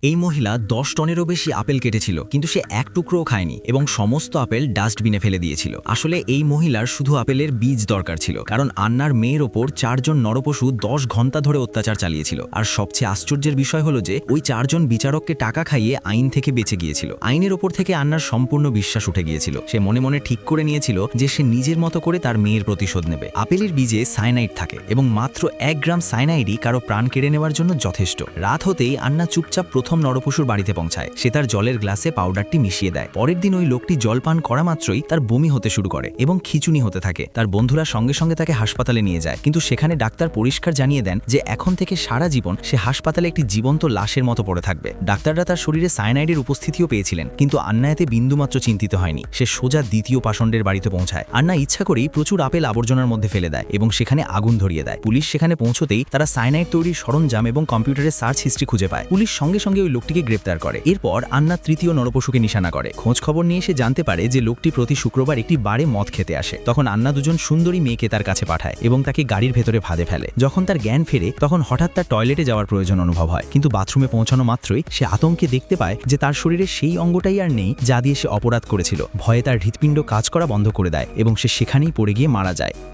এই মহিলা 10 টনেরও বেশি আপেল কেটেছিল, কিন্তু সে এক টুকরোও খায়নি এবং সমস্ত আপেল ডাস্টবিনে ফেলে দিয়েছিল। আসলে এই মহিলার শুধু আপেলের বীজ দরকার ছিল, কারণ আন্নার মেয়ের ওপর 4 জন নরপশু 10 ঘন্টা ধরে অত্যাচার চালিয়েছিল। আর সবচেয়ে আশ্চর্যের বিষয় হলো যে ওই 4 জন বিচারককে টাকা খাইয়ে আইন থেকে বেঁচে গিয়েছিল। আইনের ওপর থেকে আন্নার সম্পূর্ণ বিশ্বাস উঠে গিয়েছিল। সে মনে মনে ঠিক করে নিয়েছিল যে সে নিজের মতো করে তার মেয়ের প্রতিশোধ নেবে। আপেলের বীজে সায়ানাইড থাকে এবং মাত্র 1 গ্রাম সায়ানাইডই কারো প্রাণ কেড়ে নেওয়ার জন্য যথেষ্ট। রাত হতেই আন্না চুপচাপ প্রথম নরপশুর বাড়িতে পৌঁছায়। সে তার জলের গ্লাসে পাউডারটি মিশিয়ে দেয়। পরের দিন ওই লোকটি জল পান করা মাত্রই তার বমি হতে শুরু করে এবং খিঁচুনি হতে থাকে। তার বন্ধুরা সঙ্গে সঙ্গে তাকে হাসপাতালে নিয়ে যায়, কিন্তু সেখানে ডাক্তার পরিষ্কার জানিয়ে দেন যে এখন থেকে সারা জীবন সে হাসপাতালে একটি জীবন্ত লাশের মতো পড়ে থাকবে। ডাক্তাররা তার শরীরে সায়ানাইডের উপস্থিতিও পেয়েছিলেন, কিন্তু আন্না এতে বিন্দুমাত্র চিন্তিত হয়নি। সে সোজা দ্বিতীয় পাষণ্ডের বাড়িতে পৌঁছায়। আন্না ইচ্ছা করেই প্রচুর আপেল আবর্জনার মধ্যে ফেলে দেয় এবং সেখানে আগুন ধরিয়ে দেয়। পুলিশ সেখানে পৌঁছতেই তারা সায়ানাইড তৈরির সরঞ্জাম এবং কম্পিউটারের সার্চ হিস্ট্রি খুঁজে পায়। পুলিশ সঙ্গে সঙ্গে ওই লোকটিকে গ্রেপ্তার করে। এরপর আন্না তৃতীয় নরপশুকে নিশানা করে। খোঁজ খবর নিয়ে সে জানতে পারে যে লোকটি প্রতি শুক্রবার একটি বারে মদ খেতে আসে। তখন আন্না দুজন সুন্দরী মেয়েকে তার কাছে পাঠায় এবং তাকে গাড়ির ভেতরে ফাঁদে ফেলে। যখন তার জ্ঞান ফেরে তখন হঠাৎ তার টয়লেটে যাওয়ার প্রয়োজন অনুভব হয়, কিন্তু বাথরুমে পৌঁছানো মাত্রই সে আতঙ্কে দেখতে পায় যে তার শরীরে সেই অঙ্গটাই আর নেই যা দিয়ে সে অপরাধ করেছিল। ভয়ে তার হৃৎপিণ্ড কাজ করা বন্ধ করে দেয় এবং সে সেখানেই পড়ে গিয়ে মারা যায়।